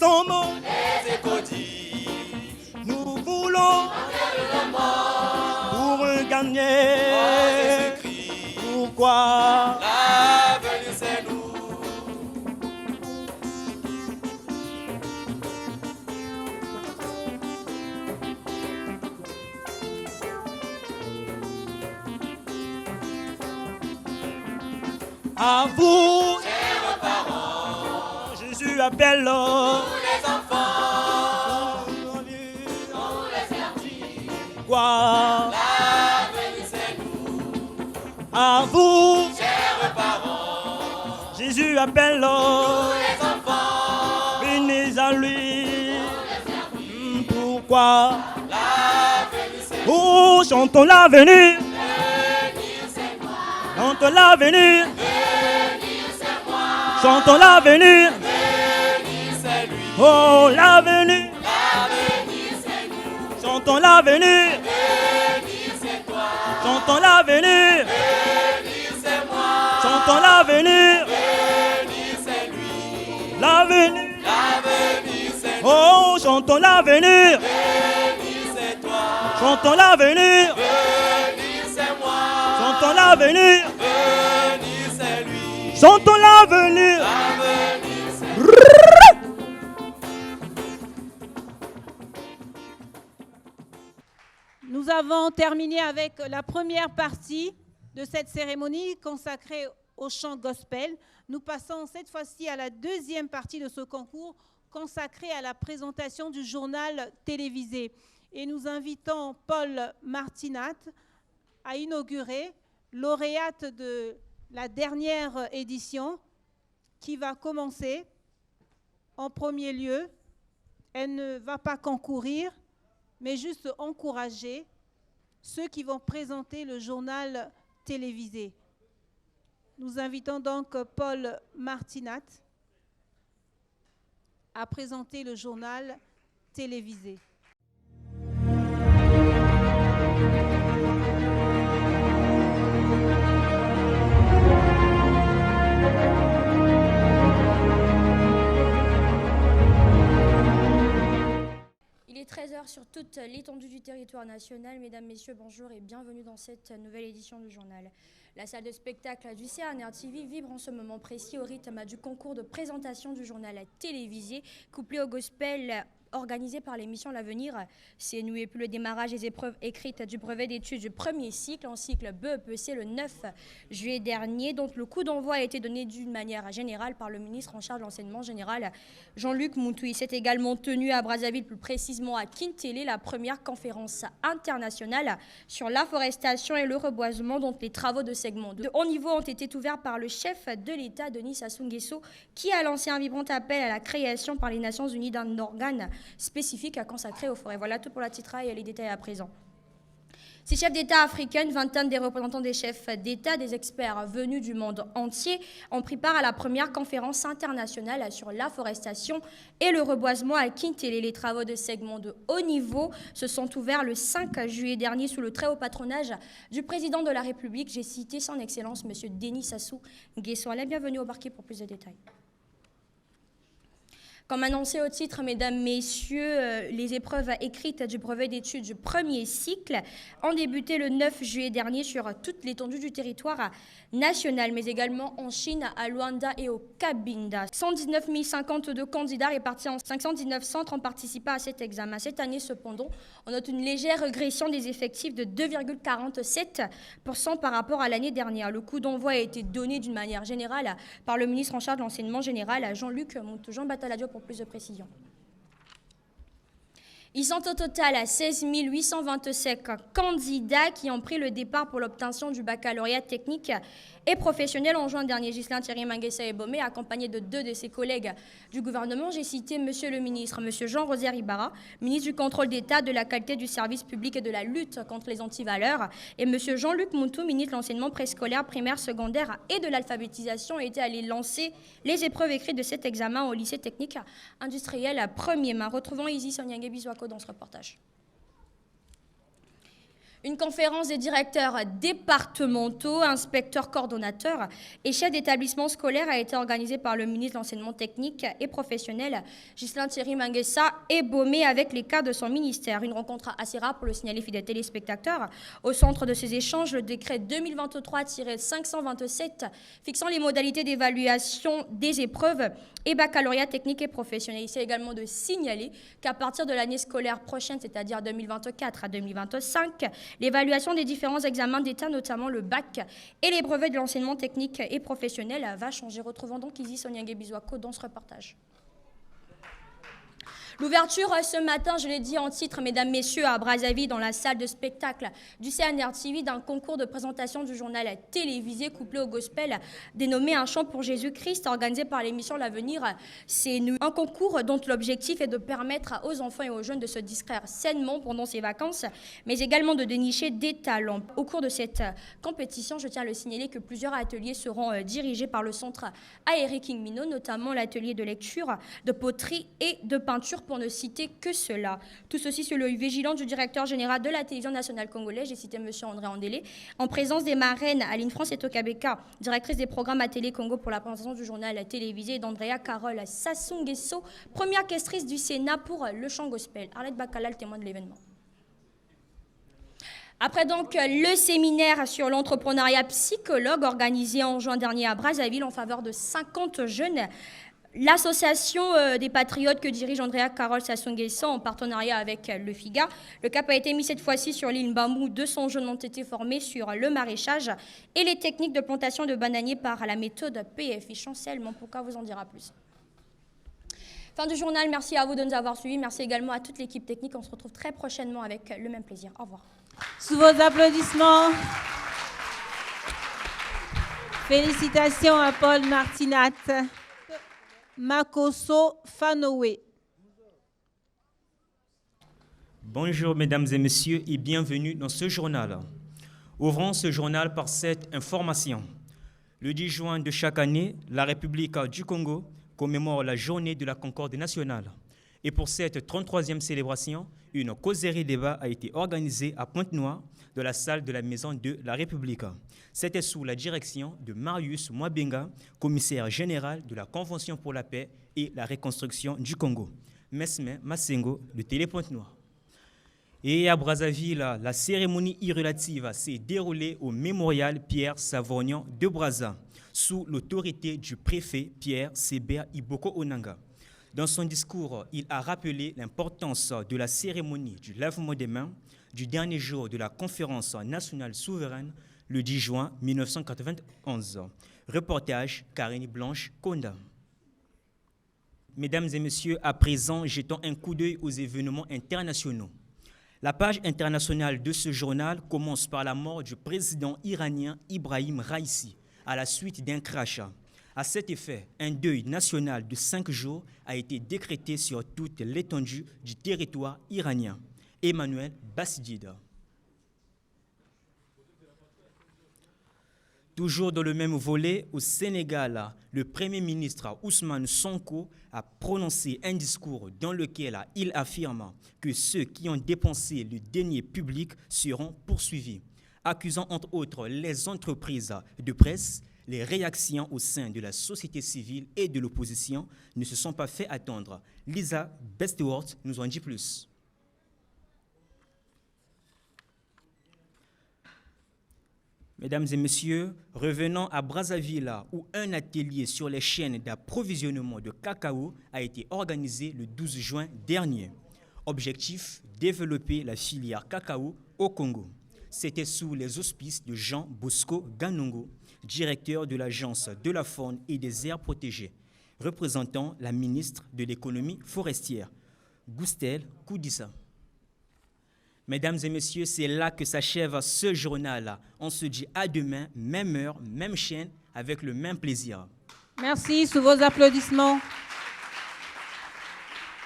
ensemble, les échos disent, nous voulons le mort, pour gagner. en Jésus-Christ, Pourquoi l'avenir c'est nous. à vous, Chers parents, Jésus appelle tous les enfants, pour les servir, quoi l'avenir c'est nous. à vous, Chers parents, Jésus appelle les enfants, venez à lui. Pourquoi l'avenir c'est nous. oh, chantons l'avenir, chantons l'avenir, chantons l'avenir, C'est lui, oh l'avenir, l'avenir c'est nous. chantons l'avenir, L'avenir c'est toi, chantons l'avenir, l'avenir c'est moi. chantons l'avenir, L'avenir c'est lui, l'avenir, l'avenir c'est nous. oh chantons l'avenir, L'avenir c'est toi, chantons l'avenir, l'avenir c'est moi. chantons l'avenir, L'avenir c'est lui, chantons l'avenir. l'avenir c'est Nous avons terminé avec la première partie de cette cérémonie consacrée au chant gospel. Nous passons cette fois-ci à la deuxième partie de ce concours consacrée à la présentation du journal télévisé. Et nous invitons Paul Martinat à inaugurer, lauréate de la dernière édition, qui va commencer en premier lieu. Elle ne va pas concourir, mais juste encourager ceux qui vont présenter le journal télévisé. Nous invitons donc Paul Martinat à présenter le journal télévisé. Il est 13h sur toute l'étendue du territoire national. Mesdames, Messieurs, bonjour et bienvenue dans cette nouvelle édition du journal. La salle de spectacle du CNR TV vibre en ce moment précis au rythme du concours de présentation du journal télévisé couplé au gospel organisé par l'émission L'Avenir. C'est nous et puis le démarrage des épreuves écrites du brevet d'études du premier cycle en cycle BEPC le 9 juillet dernier, dont le coup d'envoi a été donné d'une manière générale par le ministre en charge de l'enseignement général, Jean-Luc Moutou. Il s'est également tenu à Brazzaville, plus précisément à Kintélé, la première conférence internationale sur l'afforestation et le reboisement, dont les travaux de segment de haut niveau ont été ouverts par le chef de l'État, Denis Sassou Nguesso, qui a lancé un vibrant appel à la création par les Nations Unies d'un organe spécifique à consacrer aux forêts. Voilà tout pour la titraille et les détails à présent. Ces chefs d'État africains, une vingtaine des représentants des chefs d'État, des experts venus du monde entier, ont pris part à la première conférence internationale sur l'afforestation et le reboisement à Kintélé. Les travaux de segment de haut niveau se sont ouverts le 5 juillet dernier sous le très haut patronage du président de la République. J'ai cité son Excellence, M. Denis Sassou Nguesso. Allez, bienvenue au parquet pour plus de détails. Comme annoncé au titre, mesdames, messieurs, les épreuves écrites du brevet d'études du premier cycle ont débuté le 9 juillet dernier sur toute l'étendue du territoire national, mais également en Chine, à Luanda et au Cabinda. 119 052 candidats répartis en 519 centres ont participé à cet examen. Cette année, cependant, on note une légère régression des effectifs de 2,47% par rapport à l'année dernière. Le coup d'envoi a été donné d'une manière générale par le ministre en charge de l'enseignement général, Jean-Luc Moutou. Jean Bataladio pour plus de précision. Ils sont au total à 16 825 candidats qui ont pris le départ pour l'obtention du baccalauréat technique et professionnel en juin dernier. Ghislain Thierry Manguessa Ebomé, accompagné de deux de ses collègues du gouvernement. J'ai cité Monsieur le ministre, Monsieur Jean-Rosaire Ibarra, ministre du contrôle d'État, de la qualité du service public et de la lutte contre les antivaleurs, et Monsieur Jean-Luc Moutou, ministre de l'enseignement préscolaire, primaire, secondaire et de l'alphabétisation, était allé lancer les épreuves écrites de cet examen au lycée technique industriel à 1er mai. Retrouvons Isis Onyangé Biswako dans ce reportage. Une conférence des directeurs départementaux, inspecteurs coordonnateurs et chefs d'établissement scolaire a été organisée par le ministre de l'Enseignement technique et professionnel, Ghislain Thierry Manguessa, et Baumé avec les cadres de son ministère. Une rencontre assez rare pour le signaler fidèles téléspectateurs. Au centre de ces échanges, le décret 2023-527 fixant les modalités d'évaluation des épreuves et baccalauréat technique et professionnel. Il s'agit également de signaler qu'à partir de l'année scolaire prochaine, c'est-à-dire 2024 à 2025, l'évaluation des différents examens d'État, notamment le bac et les brevets de l'enseignement technique et professionnel, va changer. Retrouvons donc Izzy Soniangue Bizouako dans ce reportage. L'ouverture ce matin, je l'ai dit en titre, mesdames, messieurs, à Brazzaville, dans la salle de spectacle du CNR TV, d'un concours de présentation du journal télévisé couplé au gospel, dénommé Un chant pour Jésus-Christ, organisé par l'émission L'Avenir. C'est un concours dont l'objectif est de permettre aux enfants et aux jeunes de se distraire sainement pendant ces vacances, mais également de dénicher des talents. Au cours de cette compétition, je tiens à le signaler que plusieurs ateliers seront dirigés par le centre Aéré King Minot, notamment l'atelier de lecture, de poterie et de peinture, pour ne citer que cela. Tout ceci sous l'œil vigilant du directeur général de la télévision nationale congolaise, j'ai cité M. André Andélé, en présence des marraines Aline France et Tokabeka, directrice des programmes à Télé Congo pour la présentation du journal télévisé, et d'Andrea Carole Sassou-Nguesso, première castrice du Sénat pour le chant gospel. Arlette Bacala, le témoin de l'événement. Après donc le séminaire sur l'entrepreneuriat psychologue organisé en juin dernier à Brazzaville en faveur de 50 jeunes, l'association des patriotes que dirige Andrea Carole Sassou-Nguesso en partenariat avec le FIGA. Le cap a été mis cette fois-ci sur l'île Mbamou. 200 jeunes ont été formés sur le maraîchage et les techniques de plantation de bananiers par la méthode PFI. Chancel, mon pourquoi vous en dira plus. Fin du journal, merci à vous de nous avoir suivis. Merci également à toute l'équipe technique. On se retrouve très prochainement avec le même plaisir. Au revoir. Sous vos applaudissements, félicitations à Paul Martinat. Makoso Fanowe. Bonjour mesdames et messieurs et bienvenue dans ce journal. Ouvrons ce journal par cette information. Le 10 juin de chaque année, la République du Congo commémore la journée de la Concorde nationale. Et pour cette 33e célébration, une causerie débat a été organisée à Pointe-Noire, de la salle de la Maison de la République. C'était sous la direction de Marius Mwabenga, commissaire général de la Convention pour la paix et la reconstruction du Congo. Mesme Massengo de Télé Pointe-Noire. Et à Brazzaville, la cérémonie irrelative s'est déroulée au mémorial Pierre Savorgnan de Brazza, sous l'autorité du préfet Pierre Sébert Iboko Onanga. Dans son discours, il a rappelé l'importance de la cérémonie du lavement des mains du dernier jour de la conférence nationale souveraine le 10 juin 1991. Reportage Karine Blanche Konda. Mesdames et messieurs, à présent, jetons un coup d'œil aux événements internationaux. La page internationale de ce journal commence par la mort du président iranien Ibrahim Raïssi à la suite d'un crash. À cet effet, un deuil national de 5 jours a été décrété sur toute l'étendue du territoire iranien. Emmanuel Bassidida. Toujours dans le même volet, au Sénégal, le Premier ministre Ousmane Sonko a prononcé un discours dans lequel il affirme que ceux qui ont dépensé le denier public seront poursuivis, accusant entre autres les entreprises de presse. Les réactions au sein de la société civile et de l'opposition ne se sont pas fait attendre. Lisa Bestworth nous en dit plus. Mesdames et messieurs, revenons à Brazzaville, où un atelier sur les chaînes d'approvisionnement de cacao a été organisé le 12 juin dernier. Objectif, développer la filière cacao au Congo. C'était sous les auspices de Jean Bosco Ganongo, directeur de l'Agence de la faune et des aires protégées, représentant la ministre de l'économie forestière, Goustel Koudissa. Mesdames et messieurs, c'est là que s'achève ce journal. On se dit à demain, même heure, même chaîne, avec le même plaisir. Merci, sous vos applaudissements.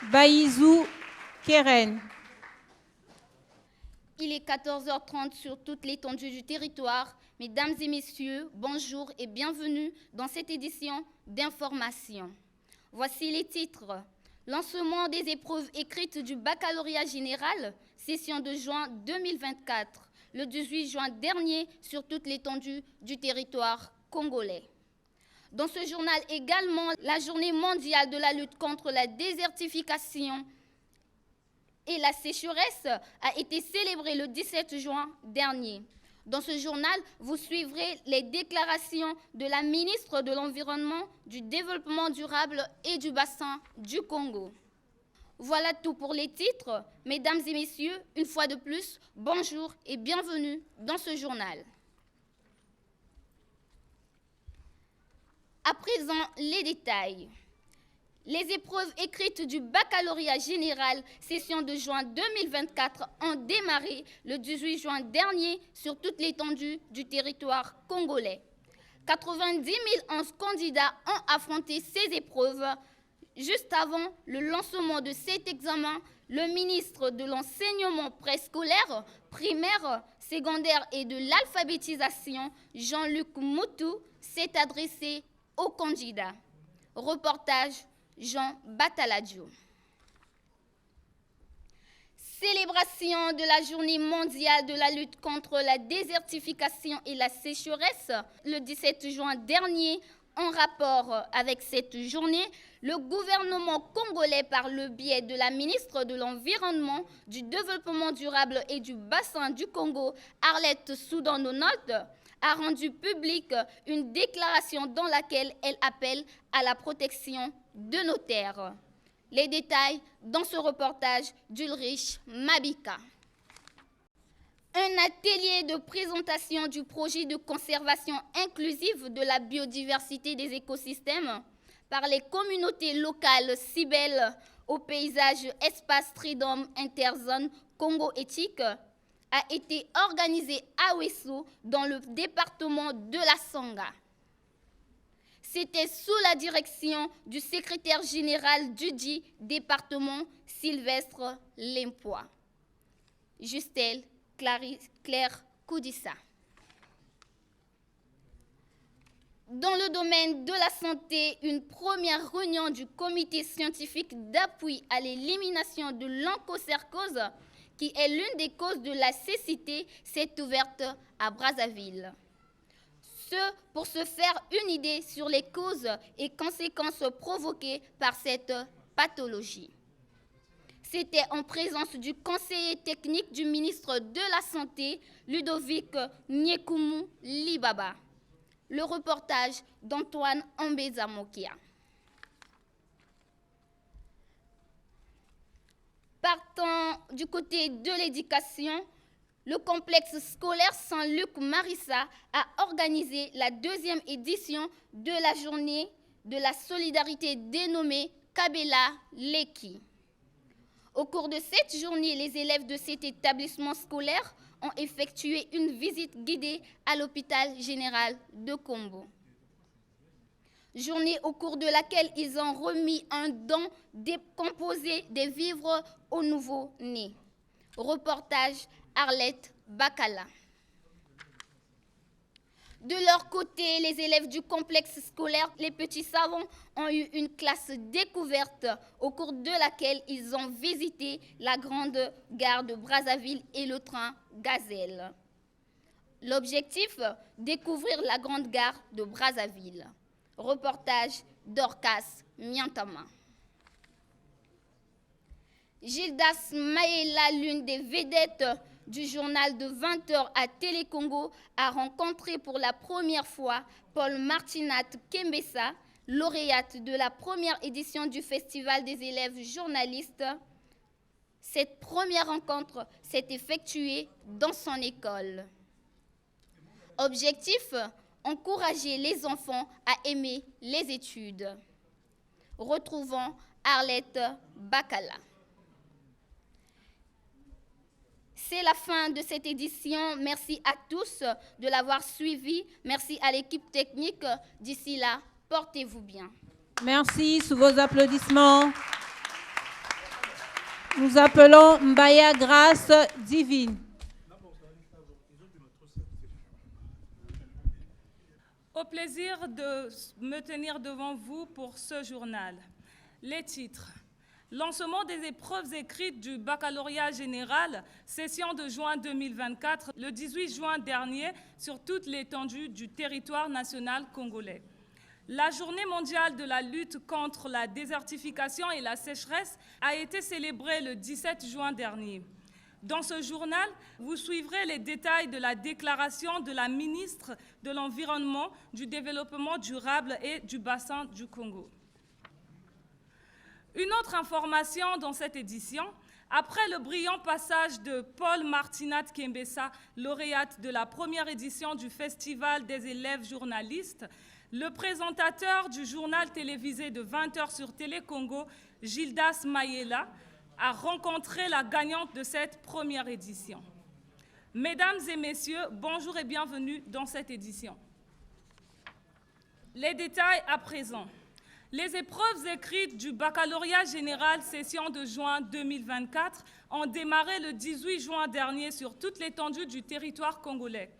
Baïzou Keren. Il est 14h30 sur toute l'étendue du territoire. Mesdames et messieurs, bonjour et bienvenue dans cette édition d'information. Voici les titres. Lancement des épreuves écrites du baccalauréat général, session de juin 2024. le 18 juin dernier sur toute l'étendue du territoire congolais. Dans ce journal également, la journée mondiale de la lutte contre la désertification et la sécheresse a été célébrée le 17 juin dernier. Dans ce journal, vous suivrez les déclarations de la ministre de l'Environnement, du Développement durable et du bassin du Congo. Voilà tout pour les titres. Mesdames et messieurs, une fois de plus, bonjour et bienvenue dans ce journal. À présent, les détails. Les épreuves écrites du baccalauréat général session de juin 2024 ont démarré le 18 juin dernier sur toute l'étendue du territoire congolais. 90 011 candidats ont affronté ces épreuves. Juste avant le lancement de cet examen, le ministre de l'enseignement préscolaire, primaire, secondaire et de l'alphabétisation, Jean-Luc Moutou, s'est adressé aux candidats. Reportage Jean Bataladio. Célébration de la journée mondiale de la lutte contre la désertification et la sécheresse le 17 juin dernier. En rapport avec cette journée, le gouvernement congolais, par le biais de la ministre de l'Environnement, du Développement durable et du bassin du Congo, Arlette Soudan-Nonote, a rendu publique une déclaration dans laquelle elle appelle à la protection de nos terres. Les détails dans ce reportage d'Ulrich Mabika. Un atelier de présentation du projet de conservation inclusive de la biodiversité des écosystèmes par les communautés locales Cibel au paysage Espace Tridom Interzone Congo Éthique a été organisé à Ouessou dans le département de la Sangha. C'était sous la direction du secrétaire général du dit département, Sylvestre Lempois. Justel Claire Koudissa. Dans le domaine de la santé, une première réunion du comité scientifique d'appui à l'élimination de l'onchocercose, qui est l'une des causes de la cécité, s'est ouverte à Brazzaville. Pour se faire une idée sur les causes et conséquences provoquées par cette pathologie. C'était en présence du conseiller technique du ministre de la Santé, Ludovic Nyekumu Libaba. Le reportage d'Antoine Ambeza Mokia. Partant du côté de l'éducation, le complexe scolaire Saint-Luc Marissa a organisé la deuxième édition de la journée de la solidarité dénommée Kabela Leki. Au cours de cette journée, les élèves de cet établissement scolaire ont effectué une visite guidée à l'hôpital général de Kombo. Journée au cours de laquelle ils ont remis un don décomposé des vivres aux nouveau-nés. Reportage Arlette Bakala. De leur côté, les élèves du complexe scolaire Les Petits Savants ont eu une classe découverte au cours de laquelle ils ont visité la grande gare de Brazzaville et le train Gazelle. L'objectif, découvrir la grande gare de Brazzaville. Reportage Dorcas Miantama. Gildas Maïla, l'une des vedettes du journal de 20h à Télécongo, a rencontré pour la première fois Paul Martinat Kembessa, lauréate de la première édition du Festival des élèves journalistes. Cette première rencontre s'est effectuée dans son école. Objectif, encourager les enfants à aimer les études. Retrouvons Arlette Bakala. C'est la fin de cette édition. Merci à tous de l'avoir suivi. Merci à l'équipe technique. D'ici là, portez-vous bien. Merci, sous vos applaudissements. Nous appelons Mbaya Grâce Divine. Au plaisir de me tenir devant vous pour ce journal. Les titres. Lancement des épreuves écrites du baccalauréat général, session de juin 2024, le 18 juin dernier, sur toute l'étendue du territoire national congolais. La journée mondiale de la lutte contre la désertification et la sécheresse a été célébrée le 17 juin dernier. Dans ce journal, vous suivrez les détails de la déclaration de la ministre de l'Environnement, du Développement durable et du bassin du Congo. Une autre information dans cette édition, après le brillant passage de Paul Martinat Kembessa, lauréate de la première édition du Festival des élèves journalistes, le présentateur du journal télévisé de 20h sur Télé Congo, Gildas Mayela, a rencontré la gagnante de cette première édition. Mesdames et messieurs, bonjour et bienvenue dans cette édition. Les détails à présent. Les épreuves écrites du baccalauréat général session de juin 2024 ont démarré le 18 juin dernier sur toute l'étendue du territoire congolais.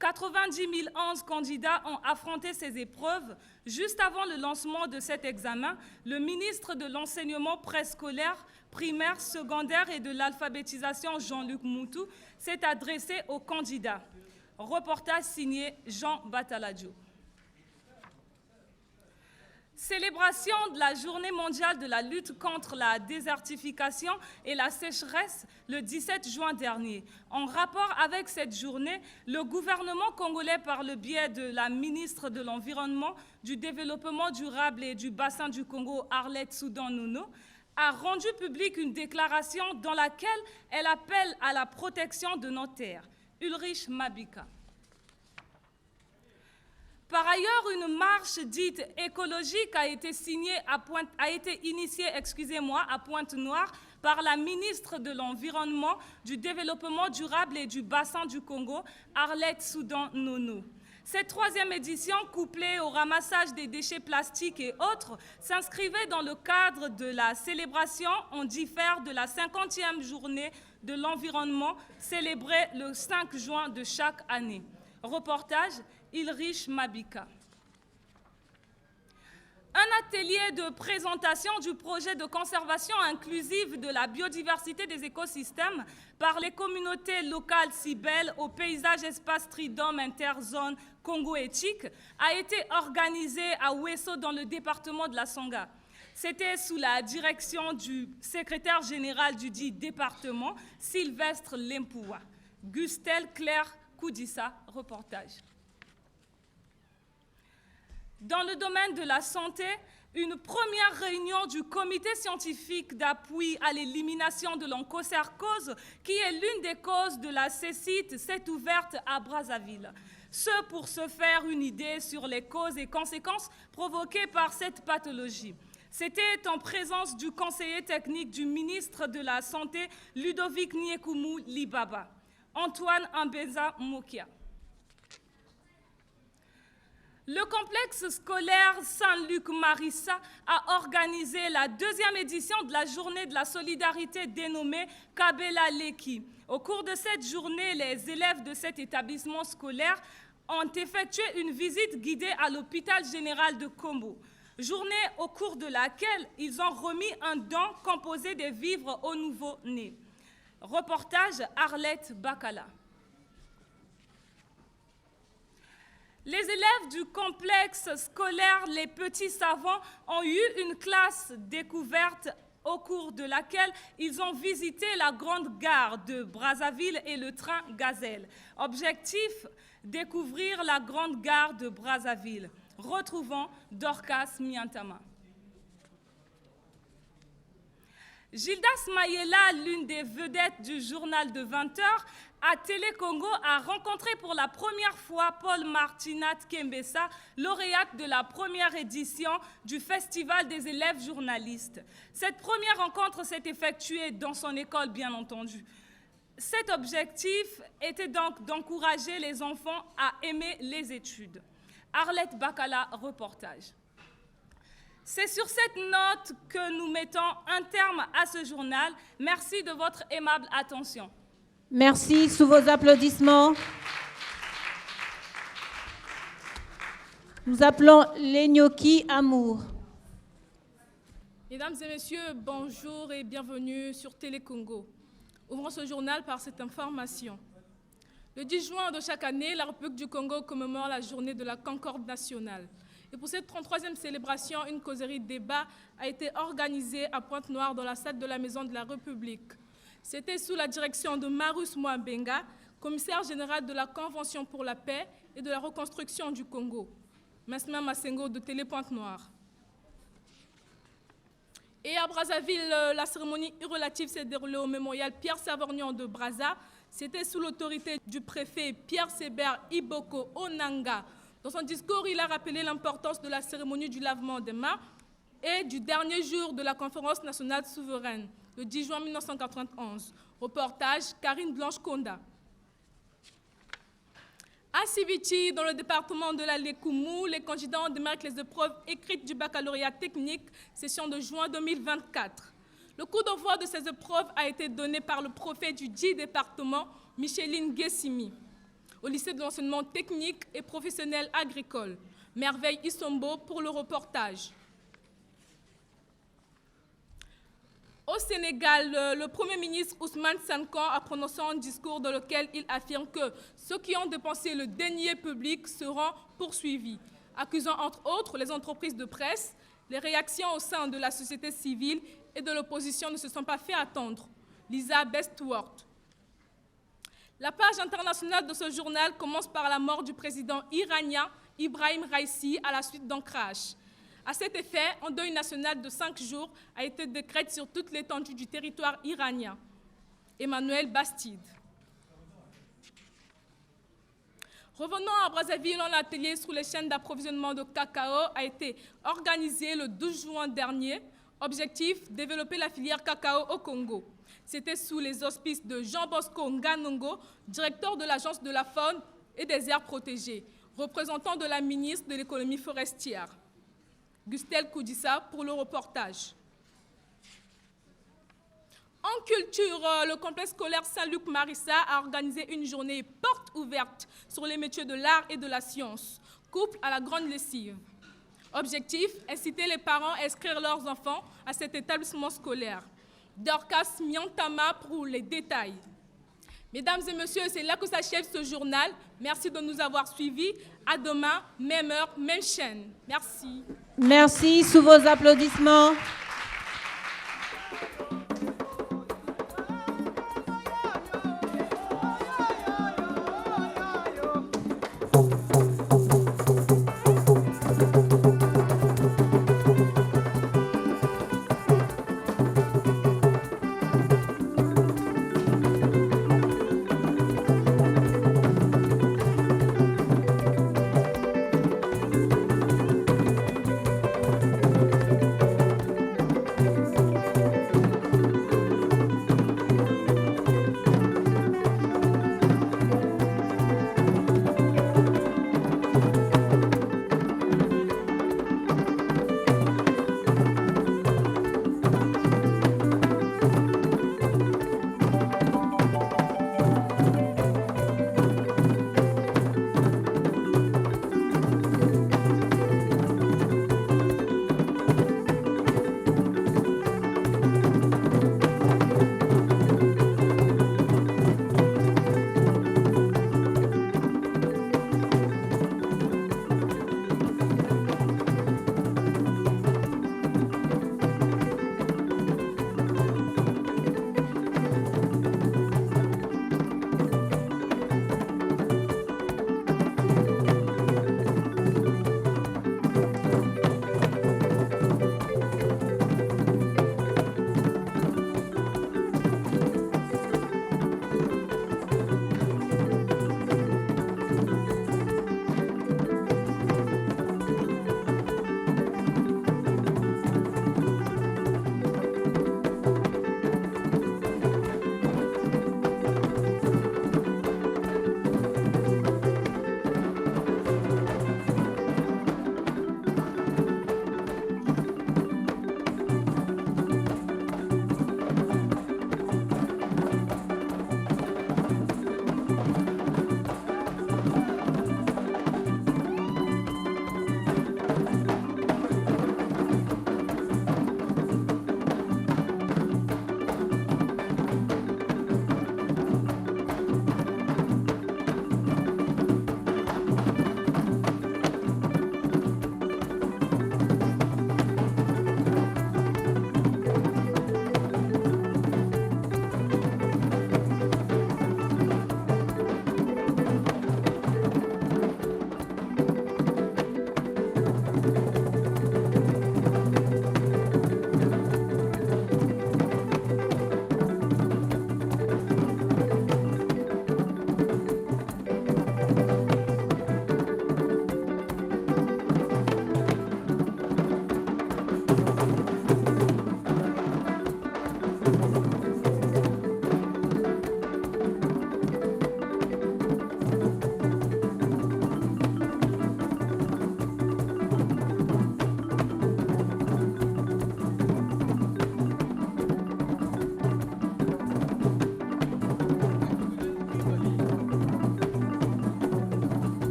90 011 candidats ont affronté ces épreuves. Juste avant le lancement de cet examen, le ministre de l'Enseignement préscolaire, primaire, secondaire et de l'alphabétisation, Jean-Luc Moutou, s'est adressé aux candidats. Reportage signé Jean Bataladjo. Célébration de la Journée mondiale de la lutte contre la désertification et la sécheresse le 17 juin dernier. En rapport avec cette journée, le gouvernement congolais, par le biais de la ministre de l'Environnement, du Développement durable et du bassin du Congo, Arlette Soudan-Nono, a rendu publique une déclaration dans laquelle elle appelle à la protection de nos terres. Ulrich Mabika. Par ailleurs, une marche dite écologique a été initiée à Pointe-Noire par la ministre de l'Environnement, du Développement durable et du bassin du Congo, Arlette Soudan-Nono. Cette troisième édition, couplée au ramassage des déchets plastiques et autres, s'inscrivait dans le cadre de la célébration en diffère de la 50e journée de l'environnement, célébrée le 5 juin de chaque année. Reportage Ulrich Mabika. Un atelier de présentation du projet de conservation inclusive de la biodiversité des écosystèmes par les communautés locales Cibel au paysage espace Tridom interzone Congo-Éthique a été organisé à Ouesso dans le département de la Songa. C'était sous la direction du secrétaire général du dit département, Sylvestre Lempoua. Gustel Claire Koudissa, reportage. Dans le domaine de la santé, une première réunion du comité scientifique d'appui à l'élimination de l'onchocercose, qui est l'une des causes de la cécite, s'est ouverte à Brazzaville. Ce pour se faire une idée sur les causes et conséquences provoquées par cette pathologie. C'était en présence du conseiller technique du ministre de la Santé, Ludovic Niekumu Libaba, Antoine Ambeza Mokia. Le complexe scolaire Saint-Luc-Marissa a organisé la deuxième édition de la journée de la solidarité dénommée Kabela Leki. Au cours de cette journée, les élèves de cet établissement scolaire ont effectué une visite guidée à l'hôpital général de Kombo. Journée au cours de laquelle ils ont remis un don composé des vivres aux nouveau-nés. Reportage Arlette Bakala. Les élèves du complexe scolaire Les Petits Savants ont eu une classe découverte au cours de laquelle ils ont visité la grande gare de Brazzaville et le train Gazelle. Objectif, découvrir la grande gare de Brazzaville. Retrouvons Dorcas Miantama. Gildas Mayela, l'une des vedettes du journal de 20h, à Télé Congo, a rencontré pour la première fois Paul Martinat Kembessa, lauréate de la première édition du Festival des élèves journalistes. Cette première rencontre s'est effectuée dans son école, bien entendu. Cet objectif était donc d'encourager les enfants à aimer les études. Arlette Bakala, reportage. C'est sur cette note que nous mettons un terme à ce journal. Merci de votre aimable attention. Merci, sous vos applaudissements. Nous appelons Lenyoki Amour. Mesdames et messieurs, bonjour et bienvenue sur Télé Congo. Ouvrons ce journal par cette information. Le 10 juin de chaque année, la République du Congo commémore la journée de la Concorde nationale. Et pour cette 33e célébration, une causerie débat a été organisée à Pointe-Noire dans la salle de la Maison de la République. C'était sous la direction de Marus Mouabenga, commissaire général de la Convention pour la paix et de la reconstruction du Congo. Mesma Massengo de Télé Pointe-Noire. Et à Brazzaville, la cérémonie relative s'est déroulée au mémorial Pierre Savorgnan de Brazza. C'était sous l'autorité du préfet Pierre Sébert Iboko Onanga. Dans son discours, il a rappelé l'importance de la cérémonie du lavement des mains et du dernier jour de la conférence nationale souveraine, le 10 juin 1991. Reportage Karine Blanche-Konda. À Siviti, dans le département de la Lékoumou, les candidats ont démarré les épreuves écrites du baccalauréat technique, session de juin 2024. Le coup d'envoi de ces épreuves a été donné par le préfet du 10 département, Micheline Guessimi, au lycée de l'enseignement technique et professionnel agricole. Merveille Isombo pour le reportage. Au Sénégal, le Premier ministre Ousmane Sankan a prononcé un discours dans lequel il affirme que ceux qui ont dépensé le denier public seront poursuivis, accusant entre autres les entreprises de presse. Les réactions au sein de la société civile et de l'opposition ne se sont pas fait attendre. Lisa Bestworth. La page internationale de ce journal commence par la mort du président iranien Ibrahim Raisi à la suite d'un crash. À cet effet, un deuil national de 5 jours a été décrété sur toute l'étendue du territoire iranien. Emmanuel Bastide. Revenons à Brazzaville, un atelier sur les chaînes d'approvisionnement de cacao a été organisé le 12 juin dernier. Objectif, développer la filière cacao au Congo. C'était sous les auspices de Jean Bosco Nganongo, directeur de l'Agence de la faune et des aires protégées, représentant de la ministre de l'économie forestière. Gustel Koudissa pour le reportage. En culture, le complexe scolaire Saint-Luc-Marissa a organisé une journée porte ouverte sur les métiers de l'art et de la science, couple à la grande lessive. Objectif, inciter les parents à inscrire leurs enfants à cet établissement scolaire. Dorcas Miantama pour les détails. Mesdames et messieurs, c'est là que s'achève ce journal. Merci de nous avoir suivis. À demain, même heure, même chaîne. Merci. Merci, sous vos applaudissements.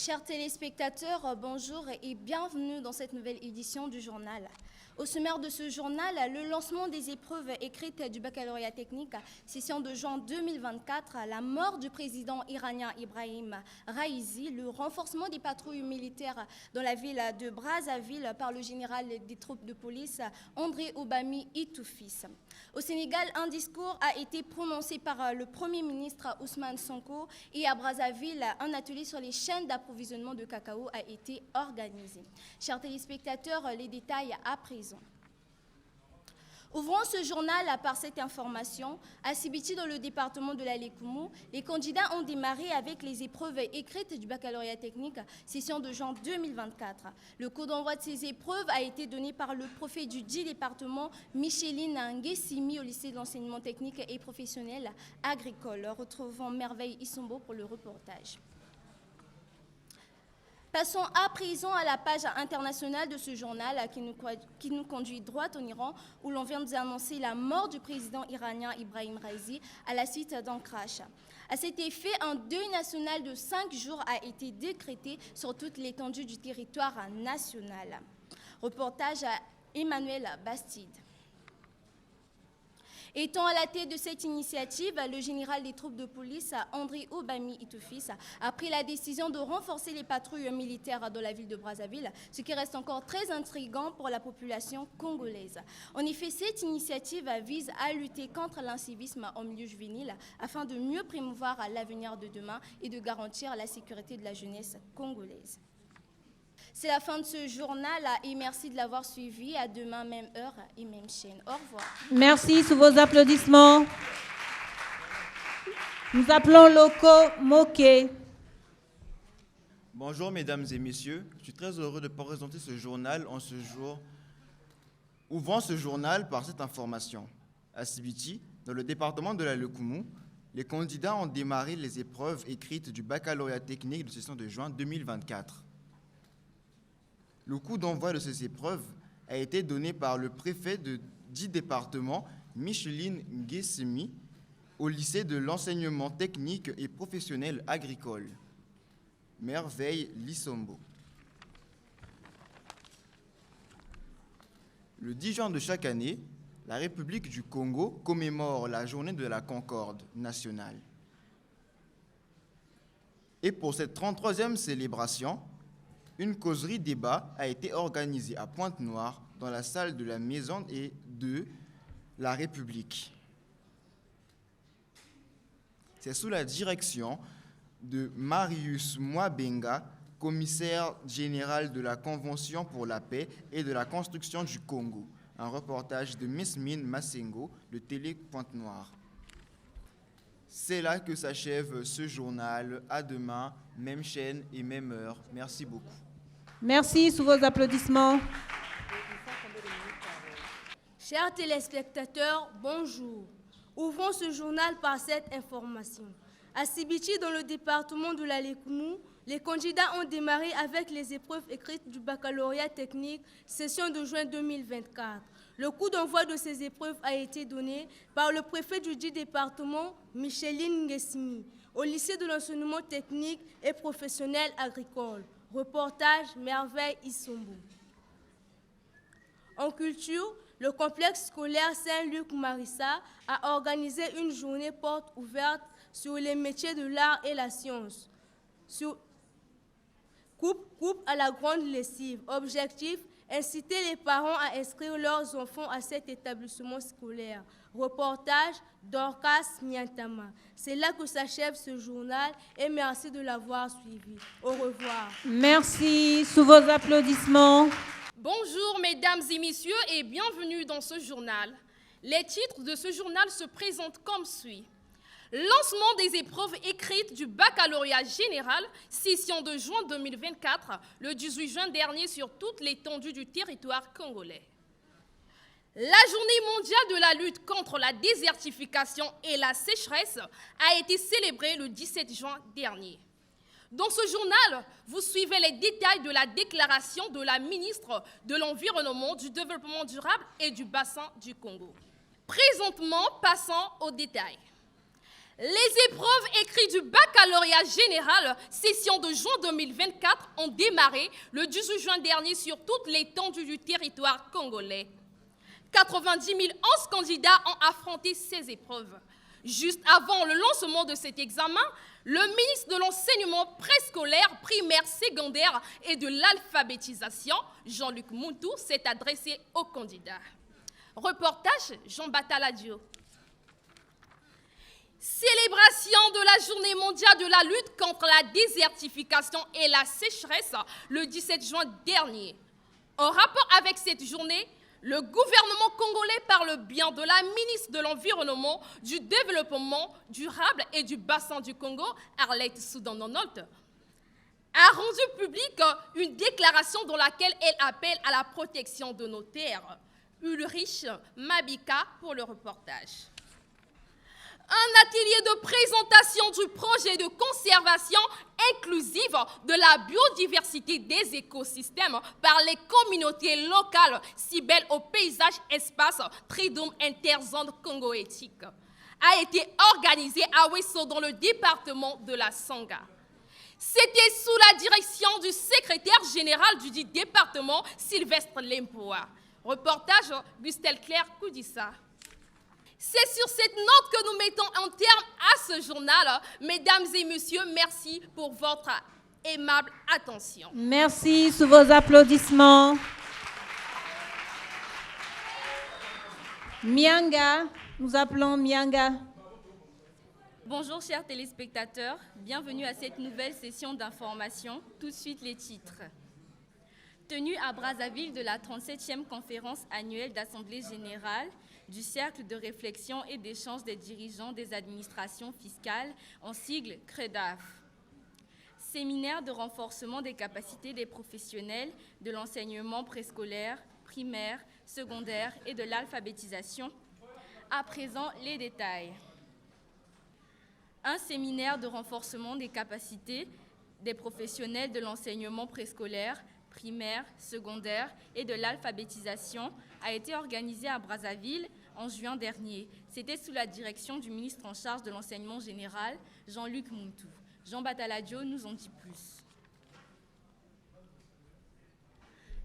Chers téléspectateurs, bonjour et bienvenue dans cette nouvelle édition du journal. Au sommaire de ce journal, le lancement des épreuves écrites du baccalauréat technique, session de juin 2024, la mort du président iranien Ibrahim Raïsi, le renforcement des patrouilles militaires dans la ville de Brazzaville par le général des troupes de police André Obami Itoufis. Au Sénégal, un discours a été prononcé par le Premier ministre Ousmane Sonko et à Brazzaville, un atelier sur les chaînes d'approvisionnement de cacao a été organisé. Chers téléspectateurs, les détails à présent. Ouvrons ce journal par cette information. À Sibiti, dans le département de la Lékoumou, les candidats ont démarré avec les épreuves écrites du baccalauréat technique, session de juin 2024. Le coup d'envoi de ces épreuves a été donné par le préfet du dit département, Micheline Nguessimi, au lycée d'enseignement technique et professionnel agricole. Retrouvons Merveille Isombo pour le reportage. Passons à présent à la page internationale de ce journal qui nous conduit droit en Iran, où l'on vient de nous annoncer la mort du président iranien Ibrahim Raïsi à la suite d'un crash. À cet effet, un deuil national de 5 jours a été décrété sur toute l'étendue du territoire national. Reportage à Emmanuel Bastide. Étant à la tête de cette initiative, le général des troupes de police, André Obami Itoufis, a pris la décision de renforcer les patrouilles militaires dans la ville de Brazzaville, ce qui reste encore très intriguant pour la population congolaise. En effet, cette initiative vise à lutter contre l'incivisme en milieu juvénile afin de mieux promouvoir l'avenir de demain et de garantir la sécurité de la jeunesse congolaise. C'est la fin de ce journal et merci de l'avoir suivi. À demain, même heure et même chaîne. Au revoir. Merci sous vos applaudissements. Nous appelons Loko Moké. Bonjour mesdames et messieurs, je suis très heureux de présenter ce journal en ce jour. Ouvrons ce journal par cette information. À Sibiti, dans le département de la Lékoumou, les candidats ont démarré les épreuves écrites du baccalauréat technique de session de juin 2024. Le coup d'envoi de ces épreuves a été donné par le préfet de dit département, Micheline Nguessimi, au lycée de l'enseignement technique et professionnel agricole. Merveille Lissombo. Le 10 juin de chaque année, la République du Congo commémore la journée de la Concorde nationale. Et pour cette 33e célébration, une causerie-débat a été organisée à Pointe-Noire dans la salle de la Maison de la République. C'est sous la direction de Marius Mwabenga, commissaire général de la Convention pour la paix et de la construction du Congo. Un reportage de Mesmine Massengo de Télé Pointe-Noire. C'est là que s'achève ce journal. À demain, même chaîne et même heure. Merci beaucoup. Merci sous vos applaudissements. Chers téléspectateurs, bonjour. Ouvrons ce journal par cette information. À Sibiti, dans le département de la Lékoumou, les candidats ont démarré avec les épreuves écrites du baccalauréat technique, session de juin 2024. Le coup d'envoi de ces épreuves a été donné par le préfet du dit département, Micheline Nguessimi, au lycée de l'enseignement technique et professionnel agricole. Reportage Merveille Isombo. En culture, le complexe scolaire Saint-Luc-Marissa a organisé une journée porte ouverte sur les métiers de l'art et la science. Coupe à la grande lessive. Objectif, inciter les parents à inscrire leurs enfants à cet établissement scolaire. Reportage Dorcas Miantama. C'est là que s'achève ce journal et merci de l'avoir suivi. Au revoir. Merci sous vos applaudissements. Bonjour mesdames et messieurs et bienvenue dans ce journal. Les titres de ce journal se présentent comme suit. Lancement des épreuves écrites du baccalauréat général, session de juin 2024, le 18 juin dernier sur toute l'étendue du territoire congolais. La journée mondiale de la lutte contre la désertification et la sécheresse a été célébrée le 17 juin dernier. Dans ce journal, vous suivez les détails de la déclaration de la ministre de l'Environnement, du Développement durable et du bassin du Congo. Présentement, passons aux détails. Les épreuves écrites du baccalauréat général, session de juin 2024, ont démarré le 18 juin dernier sur toute l'étendue du territoire congolais. 90 011 candidats ont affronté ces épreuves. Juste avant le lancement de cet examen, le ministre de l'enseignement préscolaire, primaire, secondaire et de l'alphabétisation, Jean-Luc Mountou, s'est adressé aux candidats. Reportage Jean Bataladio. Célébration de la journée mondiale de la lutte contre la désertification et la sécheresse le 17 juin dernier. En rapport avec cette journée, le gouvernement congolais, par le biais de la ministre de l'Environnement, du Développement durable et du Bassin du Congo, Arlette Soudan-Nonolt, a rendu publique une déclaration dans laquelle elle appelle à la protection de nos terres. Ulrich Mabika pour le reportage. Un atelier de présentation du projet de conservation inclusive de la biodiversité des écosystèmes par les communautés locales si belles au paysage espace Tridoum Interzone Congo-Éthique a été organisé à Wesso dans le département de la Sangha. C'était sous la direction du secrétaire général du dit département, Sylvestre Lempoa. Reportage Gustel Claire Koudissa. C'est sur cette note que nous mettons un terme à ce journal. Mesdames et messieurs, merci pour votre aimable attention. Merci, sous vos applaudissements. Mianga, nous appelons Mianga. Bonjour chers téléspectateurs, bienvenue à cette nouvelle session d'information. Tout de suite les titres. Tenue à Brazzaville de la 37e conférence annuelle d'Assemblée générale du Cercle de réflexion et d'échange des dirigeants des administrations fiscales, en sigle CREDAF. Séminaire de renforcement des capacités des professionnels de l'enseignement préscolaire, primaire, secondaire et de l'alphabétisation. À présent, les détails. Un séminaire de renforcement des capacités des professionnels de l'enseignement préscolaire, primaire, secondaire et de l'alphabétisation a été organisé à Brazzaville en juin dernier. C'était sous la direction du ministre en charge de l'enseignement général, Jean-Luc Mountou. Jean Bataladio nous en dit plus.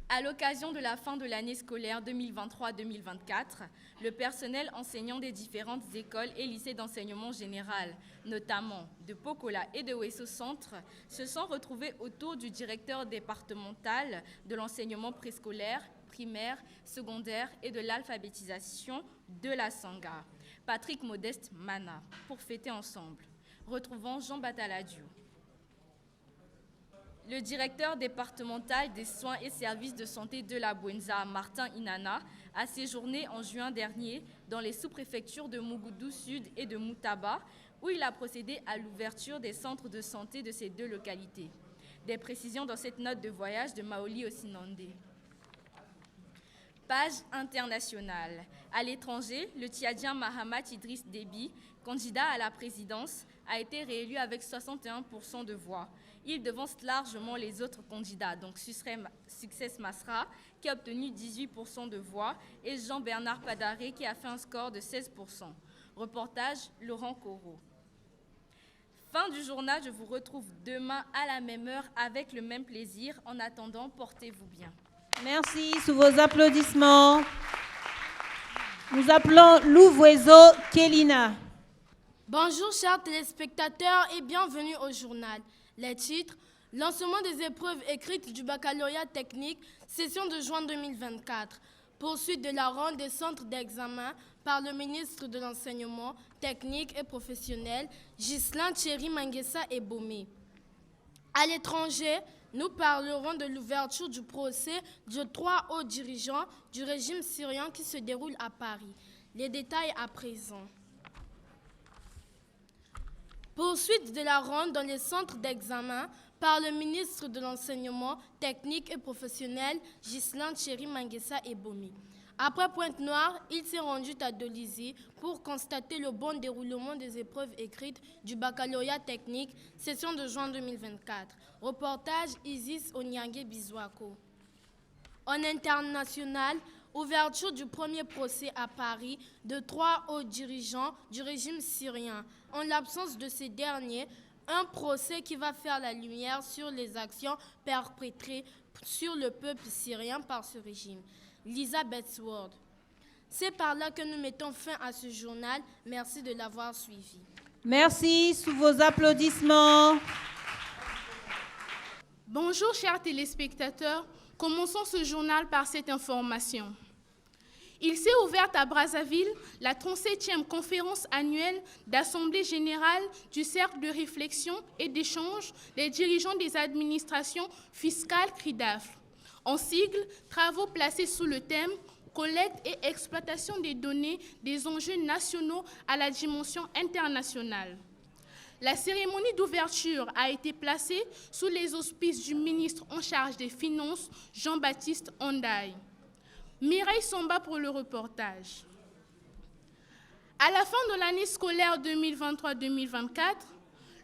À l'occasion de la fin de l'année scolaire 2023-2024, le personnel enseignant des différentes écoles et lycées d'enseignement général, notamment de Pokola et de Wesso Centre, se sont retrouvés autour du directeur départemental de l'enseignement préscolaire, primaire, secondaire et de l'alphabétisation de la Sangha, Patrick Modeste Mana, pour fêter ensemble. Retrouvons Jean Bataladio. Le directeur départemental des soins et services de santé de la Bouenza, Martin Inana, a séjourné en juin dernier dans les sous-préfectures de Mougoudou Sud et de Moutaba, où il a procédé à l'ouverture des centres de santé de ces deux localités. Des précisions dans cette note de voyage de Maoli Osinande. Page internationale. À l'étranger, le Tchadien Mahamat Idriss Déby, candidat à la présidence, a été réélu avec 61% de voix. Il devance largement les autres candidats, donc Success Masra, qui a obtenu 18% de voix, et Jean-Bernard Padaré, qui a fait un score de 16%. Reportage Laurent Corot. Fin du journal, je vous retrouve demain à la même heure avec le même plaisir. En attendant, portez-vous bien. Merci, sous vos applaudissements. Nous appelons Louvoiseau Kelina. Bonjour chers téléspectateurs et bienvenue au journal. Les titres, lancement des épreuves écrites du baccalauréat technique, session de juin 2024. Poursuite de la ronde des centres d'examen par le ministre de l'Enseignement technique et professionnel, Ghislain Thierry Manguessa Ebomé. À l'étranger, nous parlerons de l'ouverture du procès de 3 hauts dirigeants du régime syrien qui se déroule à Paris. Les détails à présent. Poursuite de la ronde dans les centres d'examen par le ministre de l'Enseignement technique et professionnel, Ghislain Thierry Manguessa Ebomé. Après Pointe-Noire, il s'est rendu à Dolisie pour constater le bon déroulement des épreuves écrites du baccalauréat technique, session de juin 2024. Reportage Isis Onyangé Bizouako. En international, Ouverture du premier procès à Paris de 3 hauts dirigeants du régime syrien. En l'absence de ces derniers, un procès qui va faire la lumière sur les actions perpétrées sur le peuple syrien par ce régime. Lisa Betsword. C'est par là que nous mettons fin à ce journal. Merci de l'avoir suivi. Merci, sous vos applaudissements. Bonjour chers téléspectateurs, commençons ce journal par cette information. Il s'est ouverte à Brazzaville la 37e conférence annuelle d'Assemblée générale du Cercle de réflexion et d'échange des dirigeants des administrations fiscales CRIDAF. En sigle, travaux placés sous le thème « Collecte et exploitation des données des enjeux nationaux à la dimension internationale ». La cérémonie d'ouverture a été placée sous les auspices du ministre en charge des Finances, Jean-Baptiste Ondaye. Mireille Samba pour le reportage. À la fin de l'année scolaire 2023-2024,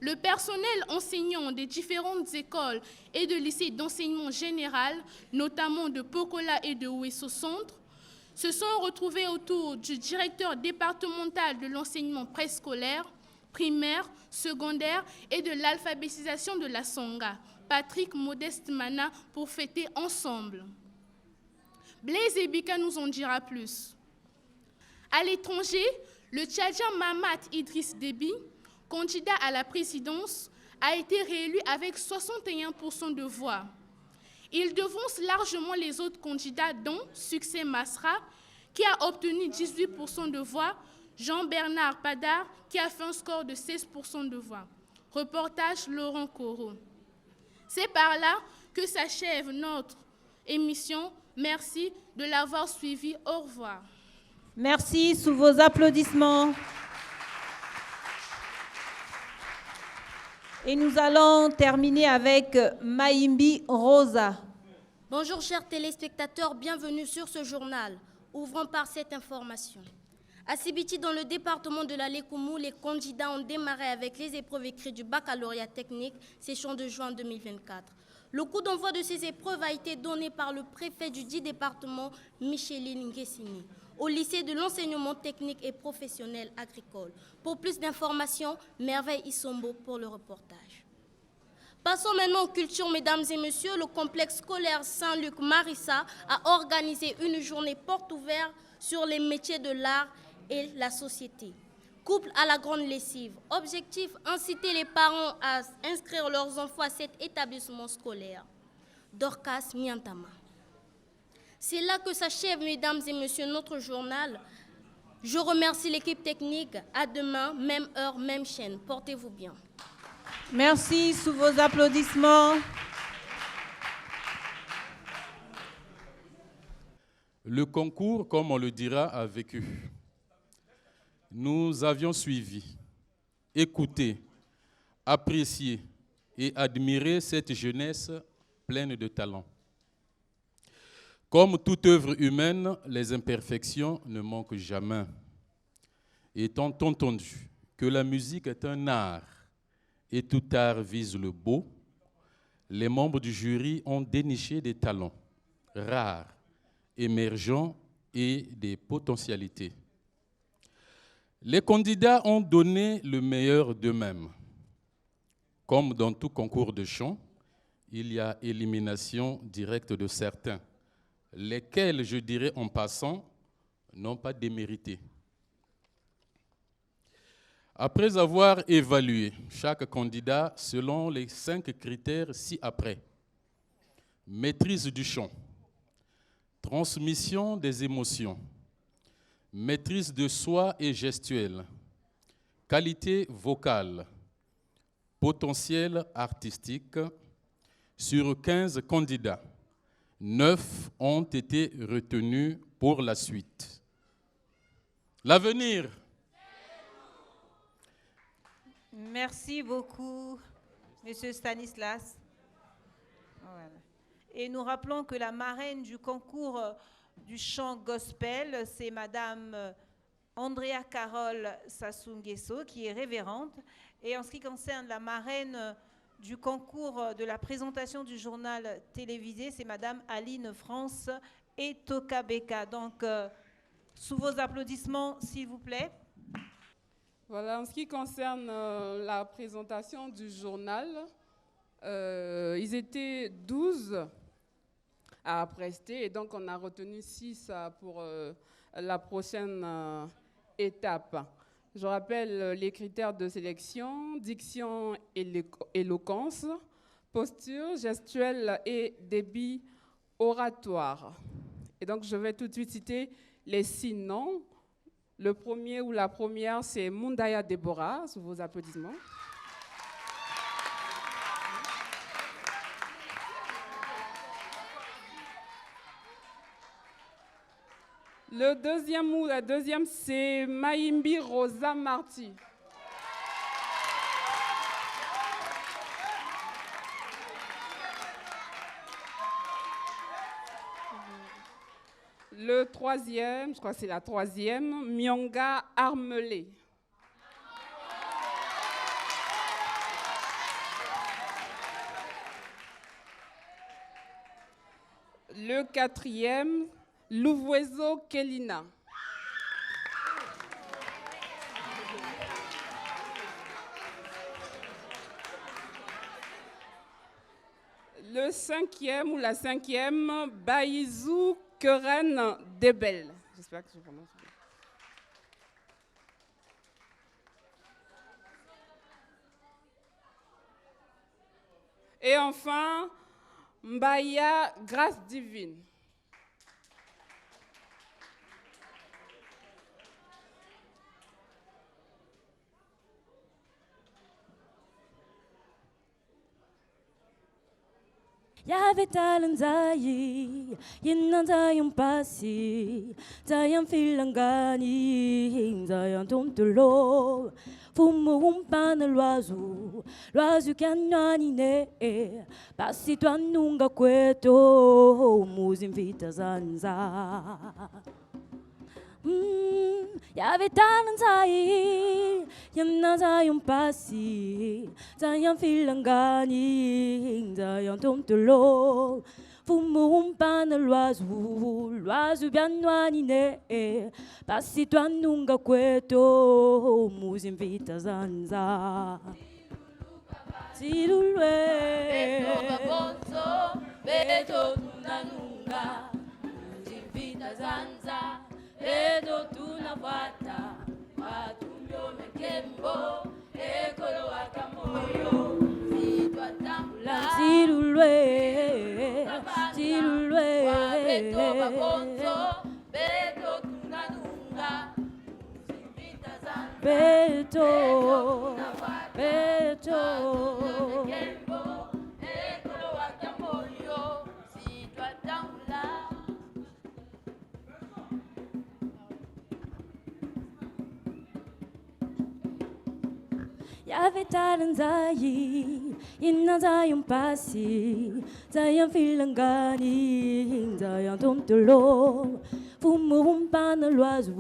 le personnel enseignant des différentes écoles et de lycées d'enseignement général, notamment de Pokola et de Ouesso Centre, se sont retrouvés autour du directeur départemental de l'enseignement préscolaire, primaire, secondaire et de l'alphabétisation de la Songa, Patrick Modeste Mana, pour fêter ensemble. Blaise Ebika nous en dira plus. À l'étranger, le Tchadien Mahamat Idriss Déby, candidat à la présidence, a été réélu avec 61% de voix. Il devance largement les autres candidats, dont Succès Masra, qui a obtenu 18% de voix, Jean-Bernard Padar, qui a fait un score de 16% de voix. Reportage Laurent Corot. C'est par là que s'achève notre émission. Merci de l'avoir suivi. Au revoir. Merci, sous vos applaudissements. Et nous allons terminer avec Maïmbi Rosa. Bonjour chers téléspectateurs, bienvenue sur ce journal. Ouvrons par cette information. À Sibiti, dans le département de la Lékoumou, les candidats ont démarré avec les épreuves écrites du baccalauréat technique, session de juin 2024. Le coup d'envoi de ces épreuves a été donné par le préfet du dit département, Micheline Nguessini, au lycée de l'enseignement technique et professionnel agricole. Pour plus d'informations, Merveille Isombo pour le reportage. Passons maintenant aux cultures, mesdames et messieurs. Le complexe scolaire Saint-Luc-Marissa a organisé une journée porte ouverte sur les métiers de l'art et la société. Couple à la grande lessive. Objectif, inciter les parents à inscrire leurs enfants à cet établissement scolaire. Dorcas Miantama. C'est là que s'achève, mesdames et messieurs, notre journal. Je remercie l'équipe technique. À demain, même heure, même chaîne. Portez-vous bien. Merci, sous vos applaudissements. Le concours, comme on le dira, a vécu. Nous avions suivi, écouté, apprécié et admiré cette jeunesse pleine de talent. Comme toute œuvre humaine, les imperfections ne manquent jamais. Étant entendu que la musique est un art et tout art vise le beau, les membres du jury ont déniché des talents rares, émergents et des potentialités. Les candidats ont donné le meilleur d'eux-mêmes. Comme dans tout concours de chant, il y a élimination directe de certains, lesquels, je dirais en passant, n'ont pas démérité. Après avoir évalué chaque candidat selon les 5 critères ci-après: maîtrise du chant, transmission des émotions, maîtrise de soi et gestuelle, qualité vocale, potentiel artistique, sur 15 candidats, 9 ont été retenus pour la suite. L'avenir. Merci beaucoup, Monsieur Stanislas. Voilà. Et nous rappelons que la marraine du concours du chant gospel, c'est Madame Andrea Carole Sassou-Nguesso, qui est révérende. Et en ce qui concerne la marraine du concours de la présentation du journal télévisé, c'est Madame Aline France et Tokabeka. Donc, sous vos applaudissements, s'il vous plaît. Voilà, en ce qui concerne la présentation du journal, ils étaient 12 à prester et donc on a retenu 6 pour la prochaine étape. Je rappelle les critères de sélection: diction et éloquence, posture gestuelle et débit oratoire. Et donc je vais tout de suite citer les 6 noms. Le premier ou la première, c'est Mundaya Deborah, sous vos applaudissements. Le deuxième ou la deuxième, c'est Maïmbi Rosa Marti. Le troisième, je crois que c'est la troisième, Myonga Armelé. Le quatrième, Louvuezo Kelina. Le cinquième ou la cinquième, Baïzou Keren Debel. J'espère que je prononce bien. Et enfin, Mbaya Grâce Divine. Yave talanzai, yenanzayang pasi, zayang filangani, zayang tontulo, fumuumpa na loazu canani ne, pasi tuanunga cueto, musinvita zanza. Yave talanzai, yenanzayang pasi, zayang filangani, zayang tontulo, fumuumpa na loazu bianwani ne, pasi tuanunga cueto, musinvita zanza. Tirulwe, Beto babonzo, beto tunanunga, musinvita zanza. Edo tunafuata matumyo mekembo ekolo wakamoyo sitwatambula Tirulwe beto babonzo beto tunanunga muzimbita zanza Beto mekembo ekolo wakamoyo sitwatambula. Yave talanzai, yenanzayang pasi, zayang filangani, zayang tontulo, fumuumpa na loazu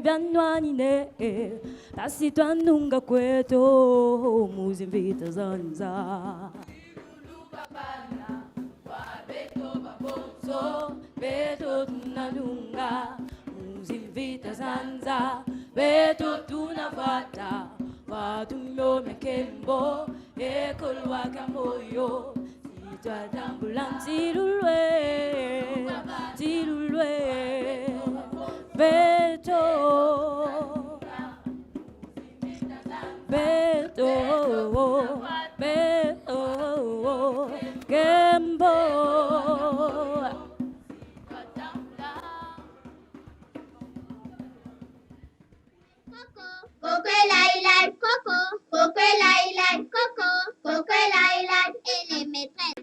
bianwani ne, pasi tuanunga cueto, musinvita zanza. Beto tunanunga, musinvita zanza, beto tunafuata. Watumyo mekembo, ekolwa kamoyo, sitwatambulan tirulwe, beto, kembo. Coco lai lai, coco, coco lai lai, coco, coco lai lai, et les maîtresses.